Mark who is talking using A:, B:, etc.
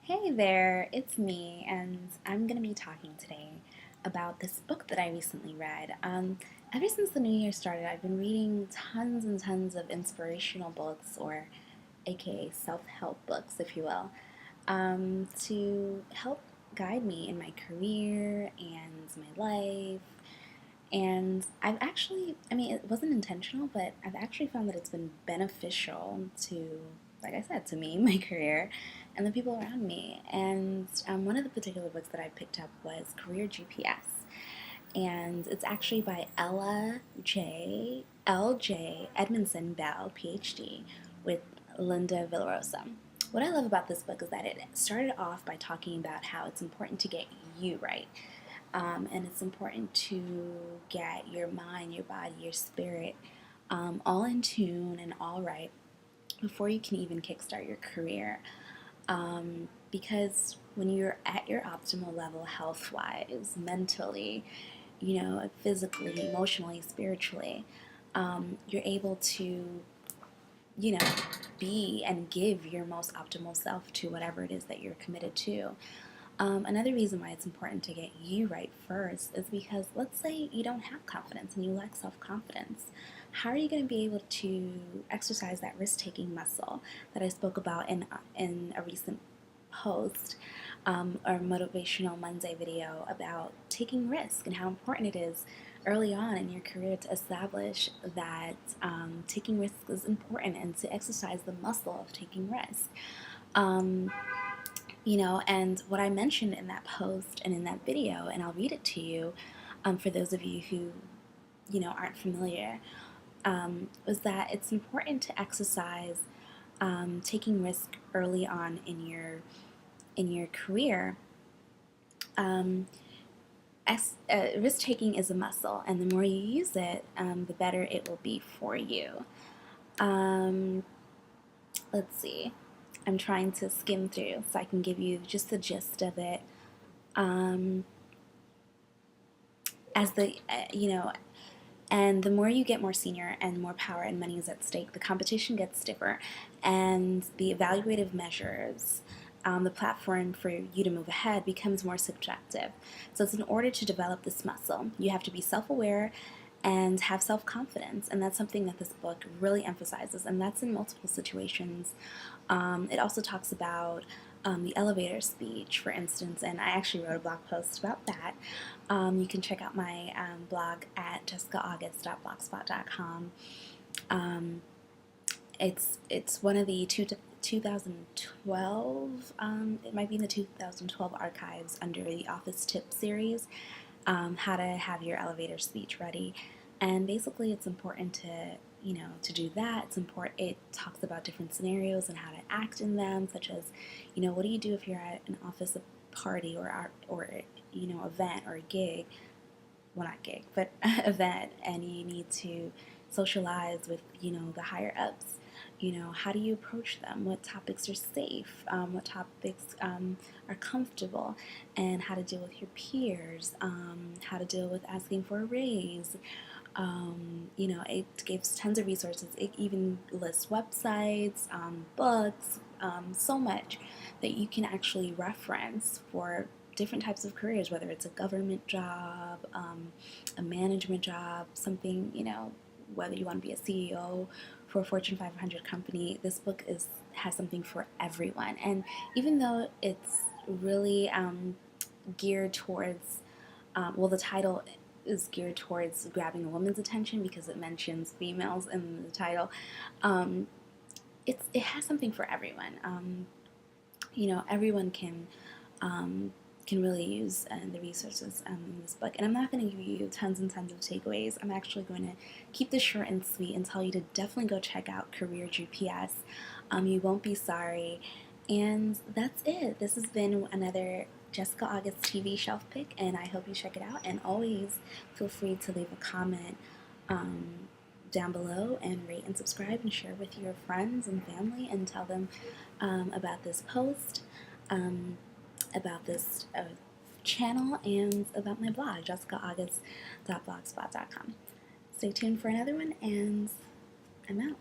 A: Hey there, it's me, and I'm going to be talking today about this book that I recently read. Ever since the new year started, I've been reading tons and tons of inspirational books, or aka self-help books, if you will, to help guide me in my career and my life. And I've actually, it wasn't intentional, but I've actually found that it's been beneficial to, like I said, to me, my career, and the people around me. And one of the particular books that I picked up was Career GPS. And it's actually by Ella L.J, Edmondson Bell, PH.D, with Linda Villarosa. What I love about this book is that it started off by talking about how it's important to get you right. And it's important to get your mind, your body, your spirit all in tune and all right before you can even kickstart your career. Because when you're at your optimal level, health wise, mentally, physically, emotionally, spiritually, you're able to, you know, be and give your most optimal self to whatever it is that you're committed to. Another reason why it's important to get you right first is because let's say you don't have confidence and you lack self-confidence. How are you going to be able to exercise that risk-taking muscle that I spoke about in a recent post or motivational Monday video about taking risk and how important it is early on in your career to establish that taking risk is important and to exercise the muscle of taking risk. And what I mentioned in that post and in that video, and I'll read it to you for those of you who, aren't familiar, was that it's important to exercise taking risk early on in your career. Risk taking is a muscle, and the more you use it, the better it will be for you. Let's see. I'm trying to skim through so I can give you just the gist of it. And the more you get more senior and more power and money is at stake, the competition gets stiffer, and the evaluative measures, the platform for you to move ahead becomes more subjective. So it's in order to develop this muscle, you have to be self-aware and have self-confidence, and that's something that this book really emphasizes, and that's in multiple situations. It also talks about the elevator speech, for instance, and I actually wrote a blog post about that. You can check out my blog at jessicaauguste.blogspot.com. It's one of the 2012, it might be in the 2012 archives under the Office Tip series, how to have your elevator speech ready. And basically it's important to do that. It's important. It talks about different scenarios and how to act in them, such as, what do you do if you're at an office party or event or a gig, well, not gig, but event, and you need to socialize with, the higher ups. How do you approach them? What topics are safe? What topics are comfortable? And how to deal with your peers? How to deal with asking for a raise? It gives tons of resources. It even lists websites, books, so much that you can actually reference for different types of careers, whether it's a government job, a management job, something, whether you want to be a CEO for a Fortune 500 company. This book has something for everyone. And even though it's really geared towards, the title is geared towards grabbing a woman's attention because it mentions females in the title. It has something for everyone. Everyone can really use the resources in this book. And I'm not going to give you tons and tons of takeaways. I'm actually going to keep this short and sweet and tell you to definitely go check out Career GPS. You won't be sorry. And that's it. This has been another Jessica Auguste TV shelf pick, and I hope you check it out. And always feel free to leave a comment down below, and rate and subscribe and share with your friends and family, and tell them about this post, about this channel, and about my blog, jessicaauguste.blogspot.com. Stay tuned for another one, and I'm out.